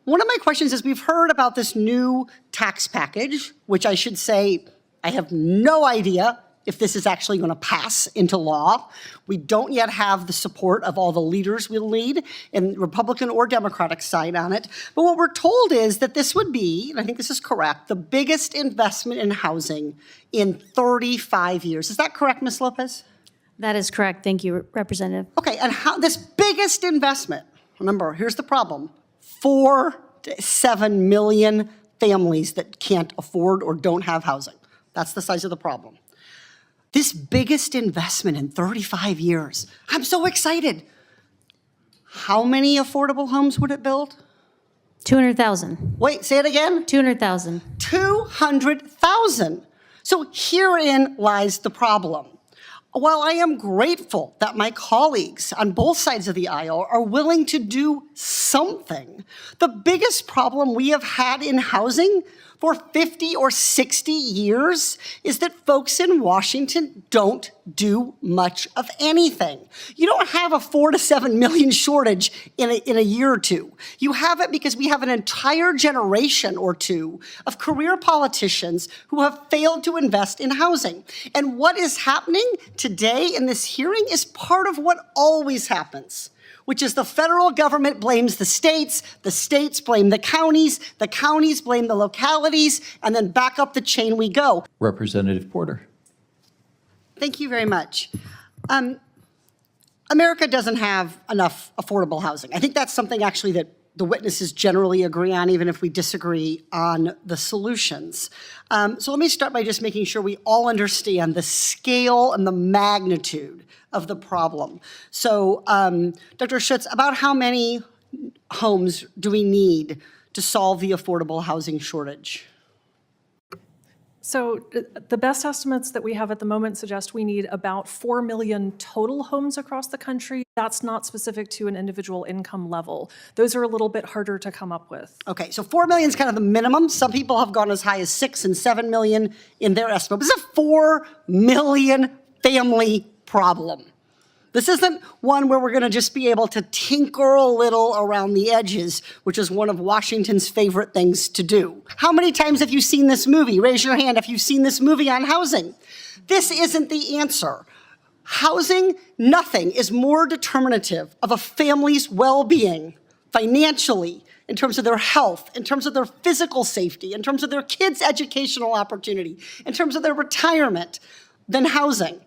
one of my questions is we've heard about this new tax package, which I should say I have no idea if this is actually going to pass into law. We don't yet have the support of all the leaders we'll need in Republican or Democratic side on it. But what we're told is that this would be, and I think this is correct, the biggest investment in housing in 35 years. Is that correct, Ms. Lopez? That is correct. Thank you, Representative. Okay, and how this biggest investment, remember, here's the problem, 4 to 7 million families that can't afford or don't have housing. That's the size of the problem. This biggest investment in 35 years. I'm so excited. How many affordable homes would it build? 200,000. Wait, say it again. 200,000. 200,000. So herein lies the problem. While I am grateful that my colleagues on both sides of the aisle are willing to do something, the biggest problem we have had in housing for 50 or 60 years is that folks in Washington don't do much of anything. You don't have a 4 to 7 million shortage in a year or two. You have it because we have an entire generation or two of career politicians who have failed to invest in housing. And what is happening today in this hearing is part of what always happens, which is the federal government blames the states blame the counties blame the localities, and then back up the chain we go. Representative Porter. Thank you very much. America doesn't have enough affordable housing. I think that's something actually that the witnesses generally agree on, even if we disagree on the solutions. So let me start by just making sure we all understand the scale and the magnitude of the problem. So, Dr. Schutz, about how many homes do we need to solve the affordable housing shortage? So the best estimates that we have at the moment suggest we need about 4 million total homes across the country. That's not specific to an individual income level. Those are a little bit harder to come up with. Okay, so 4 million is kind of the minimum. Some people have gone as high as 6 and 7 million in their estimate. This is a 4 million family problem. This isn't one where we're going to just be able to tinker a little around the edges, which is one of Washington's favorite things to do. How many times have you seen this movie? Raise your hand if you've seen this movie on housing. This isn't the answer. Housing, nothing is more determinative of a family's well-being financially, in terms of their health, in terms of their physical safety, in terms of their kids' educational opportunity, in terms of their retirement, than housing.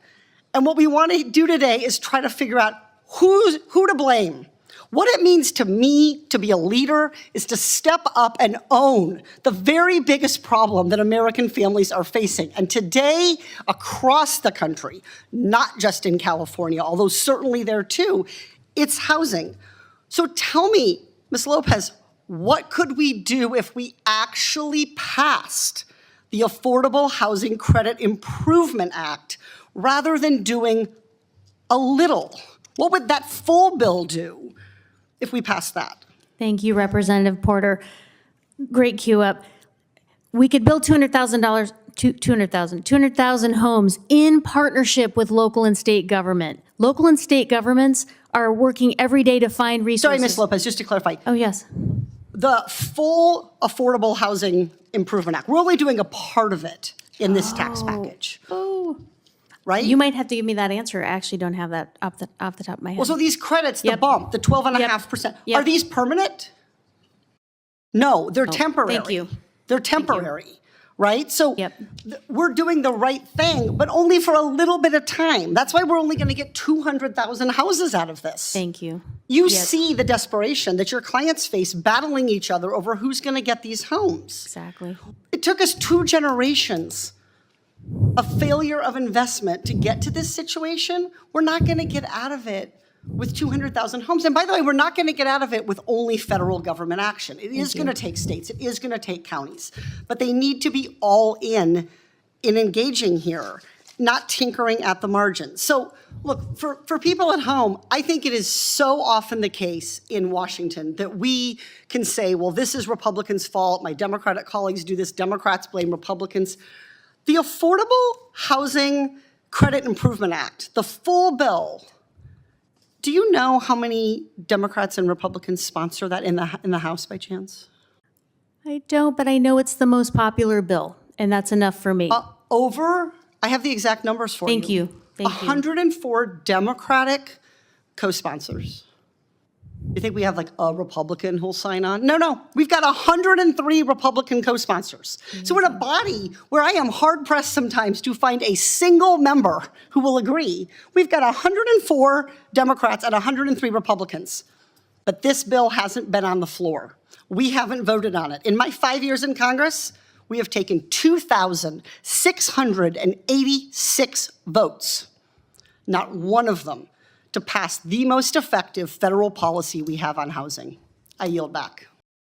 And what we want to do today is try to figure out who to blame. What it means to me to be a leader is to step up and own the very biggest problem that American families are facing. And today, across the country, not just in California, although certainly there too, it's housing. So tell me, Ms. Lopez, what could we do if we actually passed the Affordable Housing Credit Improvement Act rather than doing a little? What would that full bill do if we passed that? Thank you, Representative Porter. Great cue up. We could build 200,000 homes in partnership with local and state government. Local and state governments are working every day to find resources. Sorry, Ms. Lopez, just to clarify. Oh, yes. The full Affordable Housing Improvement Act, we're only doing a part of it in this tax package. Oh. Right? You might have to give me that answer. I actually don't have that off the top of my head. Well, so these credits, the Yep. bump, the 12.5%, Yep. are these permanent? No, they're temporary. thank you. They're temporary, right? So Yep. we're doing the right thing, but only for a little bit of time. That's why we're only going to get 200,000 houses out of this. Thank you. You Yes. see the desperation that your clients face battling each other over who's going to get these homes. Exactly. It took us 2 generations of failure of investment to get to this situation. We're not going to get out of it with 200,000 homes. And by the way, we're not going to get out of it with only federal government action. It is going to take states. It is going to take counties. But they need to be all in engaging here, not tinkering at the margins. So look, for people at home, I think it is so often the case in Washington that we can say, well, this is Republicans' fault. My Democratic colleagues do this. Democrats blame Republicans. The Affordable Housing Credit Improvement Act, the full bill, Do you know how many Democrats and Republicans sponsor that in the House by chance? I don't, but I know it's the most popular bill, and that's enough for me. I have the exact numbers for you. Thank you. Thank you. 104 Democratic co-sponsors. You think we have like a Republican who'll sign on? No, we've got 103 Republican co-sponsors. So in a body where I am hard-pressed sometimes to find a single member who will agree, we've got 104 Democrats and 103 Republicans. But this bill hasn't been on the floor. We haven't voted on it. In my 5 years in Congress, we have taken 2,686 votes, not one of them, to pass the most effective federal policy we have on housing. I yield back.